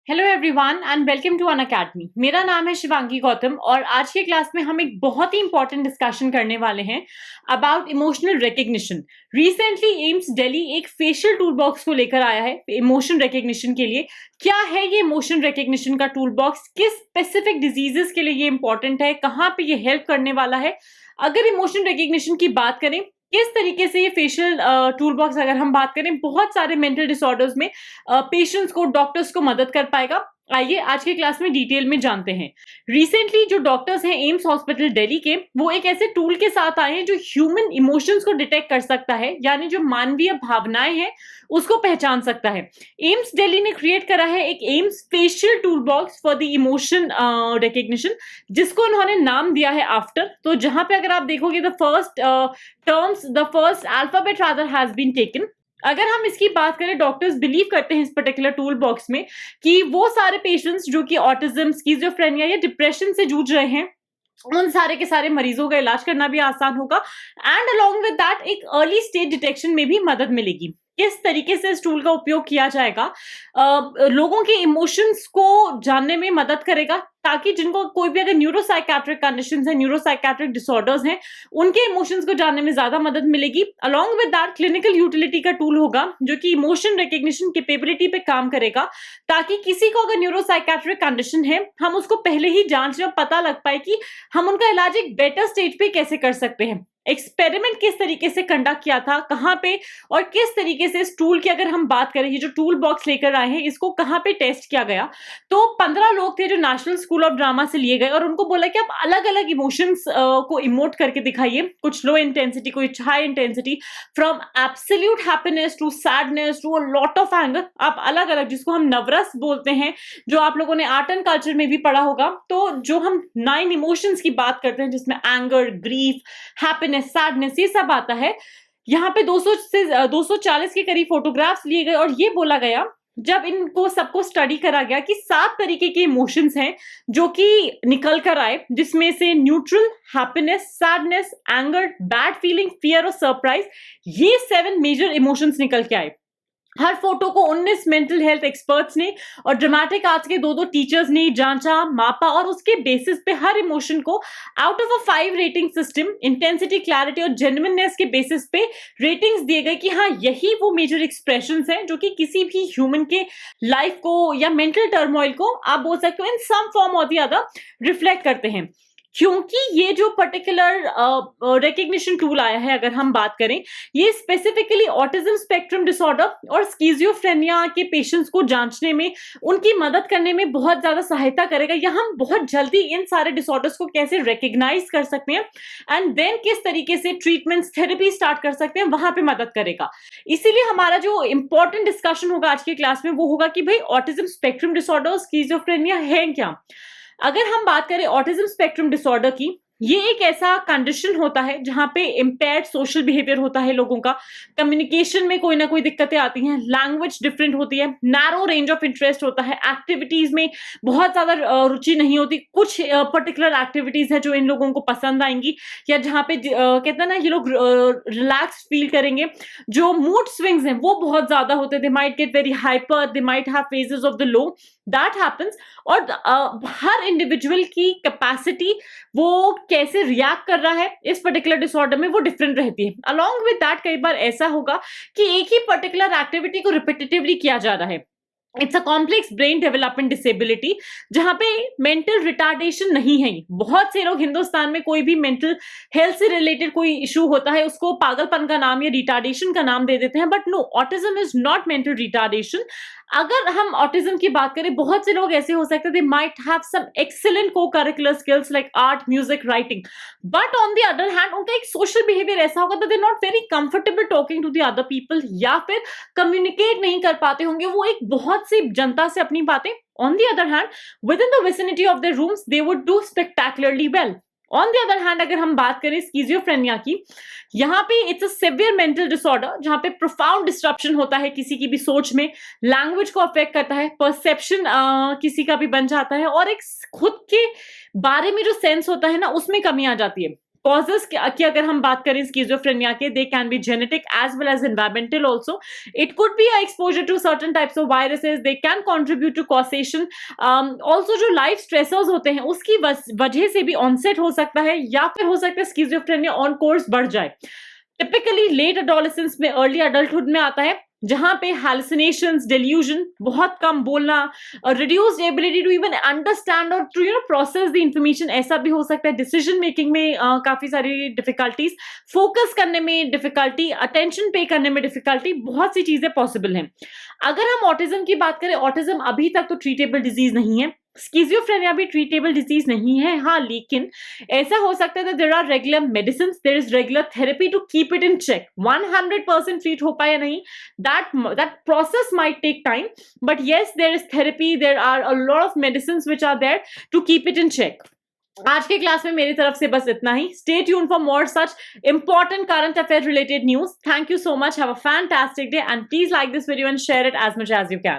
Hello everyone and welcome to Unacademy. मेरा नाम है शिवांगी गौतम और आज के क्लास में हम एक बहुत ही इंपॉर्टेंट डिस्कशन करने वाले हैं about emotional recognition. Recently AIIMS Delhi एक फेशियल टूल बॉक्स को लेकर आया है इमोशन रिकग्निशन के लिए। क्या है ये इमोशन रिकग्निशन का टूल बॉक्स, किस स्पेसिफिक डिजीजेस के लिए ये इंपॉर्टेंट है, कहाँ पे ये हेल्प करने वाला है। अगर इमोशन रिकग्निशन की बात करें, किस तरीके से ये फेशियल टूल बॉक्स अगर हम बात करें बहुत सारे मेंटल डिसऑर्डर्स में पेशेंट्स को, डॉक्टर्स को मदद कर पाएगा। आइए आज के क्लास में डिटेल में जानते हैं। रिसेंटली जो डॉक्टर्स हैं एम्स हॉस्पिटल दिल्ली के, वो एक ऐसे टूल के साथ आए हैं जो ह्यूमन इमोशंस को डिटेक्ट कर सकता है, यानी जो मानवीय भावनाएं हैं उसको पहचान सकता है। एम्स दिल्ली ने क्रिएट करा है एक AIIMS facial tool box for the emotion recognition, जिसको उन्होंने नाम दिया है आफ्टर। तो जहां पे अगर आप देखोगे the first alphabet rather has been taken. अगर हम इसकी बात करें, डॉक्टर्स बिलीव करते हैं इस पर्टिकुलर टूल बॉक्स में कि वो सारे पेशेंट्स जो कि ऑटिज्म, स्किज़ोफ्रेनिया या डिप्रेशन से जूझ रहे हैं, उन सारे के सारे मरीजों का इलाज करना भी आसान होगा एंड अलोंग विद दैट एक अर्ली स्टेज डिटेक्शन में भी मदद मिलेगी। किस तरीके से इस टूल का उपयोग किया जाएगा, लोगों के इमोशंस को जानने में मदद करेगा, ताकि जिनको कोई भी अगर न्यूरोसाइकेट्रिक कंडीशंस है, न्यूरोसाइकेट्रिक डिसऑर्डर्स हैं, उनके इमोशंस को जानने में ज्यादा मदद मिलेगी। Along with that clinical utility का टूल होगा जो कि इमोशन रिकग्निशन कैपेबिलिटी पे काम करेगा, ताकि किसी को अगर न्यूरोसाइकेट्रिक कंडीशन है, हम उसको पहले ही जांच में पता लग पाए कि हम उनका इलाज एक बेटर स्टेज पे कैसे कर सकते हैं। एक्सपेरिमेंट किस तरीके से कंडक्ट किया था, कहाँ पे और किस तरीके से इस टूल की अगर हम बात करें, ये जो टूल बॉक्स लेकर आए हैं इसको कहाँ पे टेस्ट किया गया। तो 15 लोग थे जो नेशनल स्कूल ऑफ ड्रामा से लिए गए और उनको बोला कि आप अलग अलग इमोशंस को इमोट करके दिखाइए, कुछ लो इंटेंसिटी, कुछ high intensity, from absolute happiness to sadness to a lot of anger. आप अलग अलग, जिसको हम नवरस बोलते हैं, जो आप लोगों ने आर्ट एंड कल्चर में भी पढ़ा होगा, तो जो हम 9 इमोशंस की बात करते हैं जिसमें एंगर, ग्रीफ, हैप्पीनेस, सैडनेस, ये सब आता है। यहाँ पे 200 से 240 के करीब फोटोग्राफ्स लिए गए और ये बोला गया, जब इनको सबको स्टडी करा गया, कि 7 तरीके के इमोशंस हैं जो कि निकल कर आए, जिसमें से neutral, happiness, sadness, anger, bad feeling, fear और सरप्राइज, ये 7 मेजर इमोशंस निकल के आए। हर फोटो को 19 मेंटल हेल्थ एक्सपर्ट्स ने और ड्रामेटिक आर्ट्स के 2 टीचर्स ने जांचा, मापा और उसके बेसिस पे हर इमोशन को out of a 5 rating system, intensity, clarity और जेन्युइननेस के बेसिस पे रेटिंग्स दिए गए कि हाँ, यही वो मेजर एक्सप्रेशंस हैं जो कि किसी भी ह्यूमन के लाइफ को या मेंटल टर्मोइल को, आप बोल सकते हो, इन सम फॉर्म और द अदर रिफ्लेक्ट करते हैं। क्योंकि ये जो पर्टिकुलर रिकग्निशन टूल आया है, अगर हम बात करें, ये स्पेसिफिकली ऑटिज्म स्पेक्ट्रम डिसऑर्डर और स्किज़ोफ्रेनिया के पेशेंट्स को जांचने में, उनकी मदद करने में बहुत ज्यादा सहायता करेगा, या हम बहुत जल्दी इन सारे डिसऑर्डर्स को कैसे रिकग्नाइज कर सकते हैं एंड देन किस तरीके से ट्रीटमेंट्स, थेरेपी स्टार्ट कर सकते हैं, वहां पे मदद करेगा। इसीलिए हमारा जो इंपॉर्टेंट डिस्कशन होगा आज की क्लास में वो होगा कि भाई ऑटिज्म स्पेक्ट्रम डिसऑर्डर, स्किज़ोफ्रेनिया है क्या। अगर हम बात करें ऑटिज्म स्पेक्ट्रम डिसऑर्डर की, ये एक ऐसा कंडीशन होता है जहां पे इम्पेयर्ड सोशल बिहेवियर होता है लोगों का, कम्युनिकेशन में कोई ना कोई दिक्कतें आती हैं, लैंग्वेज डिफरेंट होती है, नैरो रेंज ऑफ इंटरेस्ट होता है, एक्टिविटीज में बहुत ज्यादा रुचि नहीं होती, कुछ पर्टिकुलर एक्टिविटीज है जो इन लोगों को पसंद आएंगी, या जहाँ पे कहते हैं ना, ये लोग रिलैक्स फील करेंगे। जो मूड स्विंग्स हैं वो बहुत ज्यादा होते हैं, they might get very hyper, they might have phases of the low, that happens. और हर इंडिविजुअल की कैपेसिटी, वो कैसे रिएक्ट कर रहा है इस पर्टिकुलर डिसऑर्डर में, वो डिफरेंट रहती है। अलोंग विद दैट कई बार ऐसा होगा कि एक ही पर्टिकुलर एक्टिविटी को रिपीटेटिवली किया जा रहा है। It's a complex brain development disability, जहां पे मेंटल रिटार्डेशन नहीं है। बहुत से लोग हिंदुस्तान में कोई भी मेंटल हेल्थ से रिलेटेड कोई इशू होता है, उसको पागलपन का नाम या रिटार्डेशन का नाम दे देते हैं, but no, autism is not mental retardation. अगर हम ऑटिज्म की बात करें, बहुत से लोग ऐसे हो सकते हैं, they might have some excellent co curricular skills like art, music, writing, but on the other hand उनका एक सोशल बिहेवियर ऐसा होगा that they not very comfortable talking to the other people, या फिर कम्युनिकेट नहीं कर पाते होंगे वो एक बहुत सी जनता से अपनी बातें। On the other hand, within the vicinity of their rooms they would do spectacularly well. On the other hand, अगर हम बात करें स्किज़ोफ्रेनिया की, यहाँ पे it's a severe mental disorder जहां पे प्रोफाउंड डिस्ट्रप्शन होता है किसी की भी सोच में, लैंग्वेज को अफेक्ट करता है, परसेप्शन किसी का भी बन जाता है, और एक खुद के बारे में जो सेंस होता है ना, उसमें कमी आ जाती है। कॉजेस की अगर हम बात करें स्किज़ोफ्रेनिया के, they can be genetic as well as environmental also. It could be exposure to certain types of viruses, they can contribute to causation. Also जो लाइफ स्ट्रेसर्स होते हैं उसकी वजह से भी ऑनसेट हो सकता है, या फिर हो सकता है स्किज़ोफ्रेनिया ऑन कोर्स बढ़ जाए. टिपिकली लेट एडोलेसेंस में, अर्ली अडल्टहुड में आता है, जहां पे हैलुसिनेशंस, डिल्यूजन, बहुत कम बोलना, reduced ability to even understand और टू प्रोसेस द इंफॉर्मेशन, ऐसा भी हो सकता है. डिसीजन मेकिंग में काफी सारी डिफिकल्टीज, फोकस करने में डिफिकल्टी, अटेंशन पे करने में डिफिकल्टी, बहुत सी चीजें पॉसिबल हैं. अगर हम ऑटिज्म की बात करें, ऑटिज्म अभी तक तो ट्रीटेबल डिजीज नहीं है. स्किज़ोफ्रेनिया भी ट्रीटेबल डिजीज नहीं है. हाँ, लेकिन ऐसा हो सकता है there are regular medicine, there is regular therapy to keep it in check. 100% treat हो पाए या नहीं, that process might take time, but yes, there is therapy, there are a lot of medicines which are there to keep it in check. आज के class में मेरी तरफ से बस इतना ही. Stay tuned for more such important current affair related news. Thank you so much. Have a fantastic day and please like this video and share it as much as you can.